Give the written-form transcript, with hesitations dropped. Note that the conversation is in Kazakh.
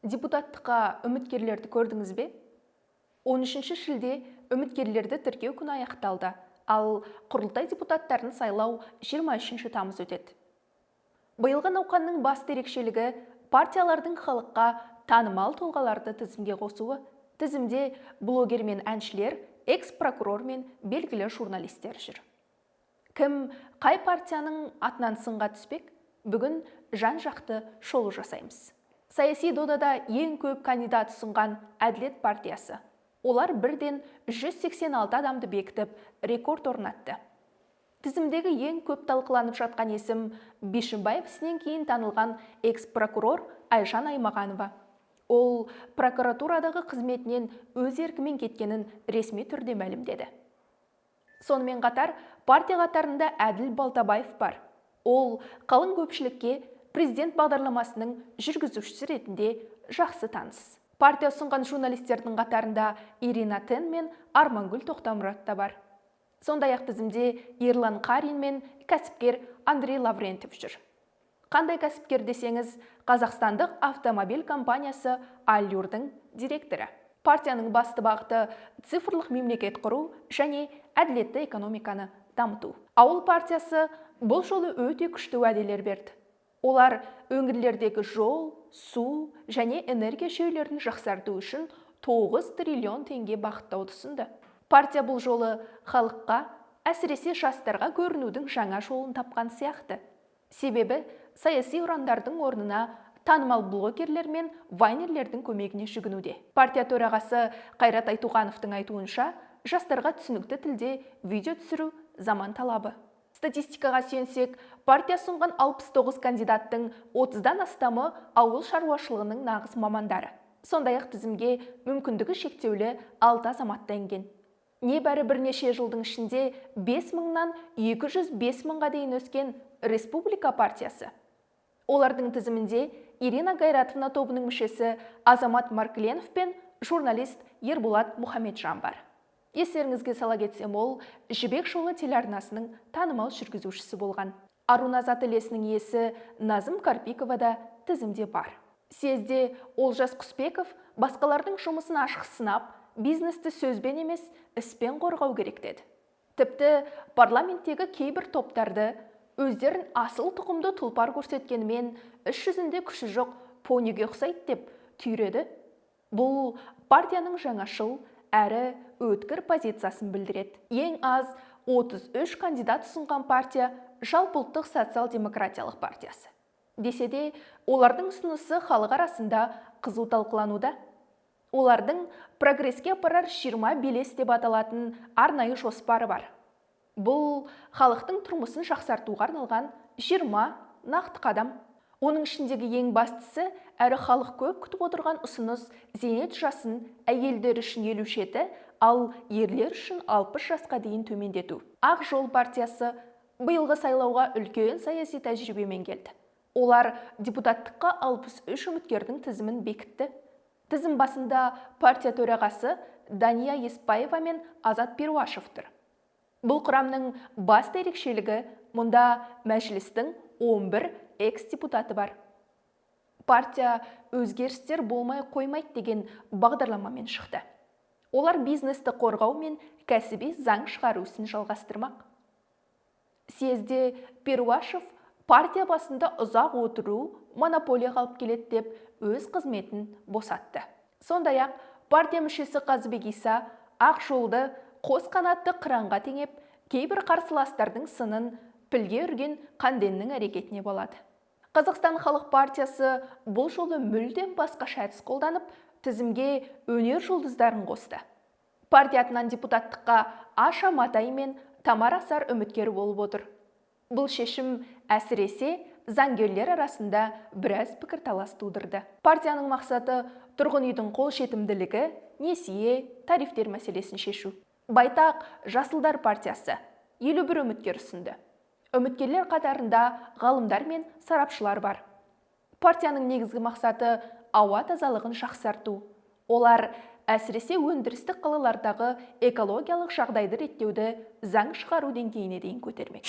Депутаттыққа үміткерлерді көрдіңіз бе? 13 шілде үміткерлерді тіркеу күні аяқталды, ал құрылтай депутаттарын сайлау 23 тамыз өтеді. Биылғы науқанның басты ерекшелігі партиялардың халыққа танымал тұлғаларды тізімге қосуы. Тізімде блогер мен әншілер, экс-прокурор мен белгілі журналистер жүр. Кім қай партияның атынан сынға түспек? Бүгін жан-жақты шолу жасаймыз. Саяси додада ең көп кандидат ұсынған Әділет партиясы. Олар бірден 186 адамды бекітіп, рекорд орнатты. Тізімдегі ең көп талқыланып жатқан есім Бишімбаев ісінен кейін танылған экс-прокурор Айжан Аймағанова. Ол прокуратурадағы қызметінен өз еркімен кеткенін ресми түрде мәлімдеді. Сонымен қатар, партия қатарында Әділ Балтабаев бар. Ол қалың көпшілікке президент бағдарламасының жүргізушісі ретінде жақсы таныс. Партия ұсынған журналистердің қатарында Ирина Тен мен Армангүл Тоқтамұрат та бар. Сондай-ақ тізімде Ерлан Қарин мен кәсіпкер Андрей Лаврентьев жүр. Қандай кәсіпкер десеңіз, Қазақстандық автомобиль компаниясы Аллюрдың директоры. Партияның басты бағыты цифрлық мемлекет құру және әділетті экономиканы дамыту. Ауыл партиясы бұл жолы өте күшті уәделер берді. Олар өңірлердегі жол, су және энергия жүйелерін жақсарту үшін 9 триллион теңге бағыттауды ұсынды. Партия бұл жолы халыққа, әсіресе жастарға көрінудің жаңа жолын тапқан сияқты. Себебі саяси ұрандардың орнына танымал блогерлер мен вайнерлердің көмегіне жүгінуде. Партия төрағасы Қайрат Айтуғановтың айтуынша, жастарға түсінікті тілде видео түсіру заман талабы. Статистикаға сүйенсек, партия ұсынған 69 кандидаттың 30-дан астамы ауыл шаруашылығының нағыз мамандары. Сондай-ақ тізімге мүмкіндігі шектеулі 6 азамат енген. Небәрі бірнеше жылдың ішінде 5 мыңнан 205 мыңға дейін өскен Республика партиясы. Олардың тізімінде Ирина Гайратовна тобының мүшесі Азамат Маркленов пен журналист Ерболат Мұхамеджан бар. Естеріңізге сала кетсем, ол Жібек жолы телеарнасының танымал жүргізушісі болған. Аруназат елесінің иесі Назым Карпикова да тізімде бар. Съезде Олжас Құсбеков басқалардың жұмысын ашық сынап, бизнесті сөзбен емес, іспен қорғау керек деді. Тіпті парламенттегі кейбір топтарды өздерін асыл тұқымды тұлпар көрсеткенімен іс жүзінде күші жоқ понеге ұқсайды деп түйреді. Бұл партияның жаңашыл әрі өткір позициясын білдіреді. Ең аз 33 кандидат ұсынған партия жалпыұлттық социал-демократиялық партиясы. Десе де, олардың ұсынысы халық арасында қызу талқылануда. Олардың прогреске апарар 20 белес деп аталатын арнайы жоспары бар. Бұл халықтың тұрмысын жақсартуға арналған 20 нақты қадам. Оның ішіндегі ең бастысы әрі халық көп күтіп отырған ұсыныс зейнет жасын әйелдер үшін 57, ал ерлер үшін 60 жасқа дейін төмендету. Ақ жол партиясы биылғы сайлауға үлкен саяси тәжірибемен келді. Олар депутаттыққа 63 үміткердің тізімін бекітті. Тізім басында партия төрағасы Дания Еспаева мен Азат Перуашев тұр. Бұл құрамның басты ерекшелігі, мұнда мәжілістің 11 экс-депутаты бар. Партия өзгерістер болмай қоймайды деген бағдарламамен шықты. Олар бизнесті қорғау мен кәсіби заң шығару ісін жалғастырмақ. Съезде Перуашев партия басында ұзақ отыру монополия қалып келеді деп өз қызметін босатты. Сондай-ақ партия мүшесі Қазыбек Иса ақ жолды қос қанатты қыранға теңеп, кейбір қарсыластардың сынын пілге үрген қанденнің әрекетіне болады. Қазақстан халық партиясы бұл жолы мүлдем басқаша әдіс қолданып, тізімге өнер жұлдыздарын қосты. Партиятынан депутаттыққа Аша Матай мен Тамара Асар үміткері болып отыр. Бұл шешім әсіресе заңгерлер арасында біраз пікірталас тудырды. Партияның мақсаты тұрғын үйдің қолжетімділігі, несие, тарифтер мәселесін шешу. Байтақ Жасылдар партиясы 51 үміткер ұсынды. Үміткерлер қатарында ғалымдар мен сарапшылар бар. Партияның негізгі мақсаты ауа тазалығын жақсарту. Олар әсіресе өндірістік қалалардағы экологиялық жағдайды реттеуді заң шығару деңгейіне дейін көтермек.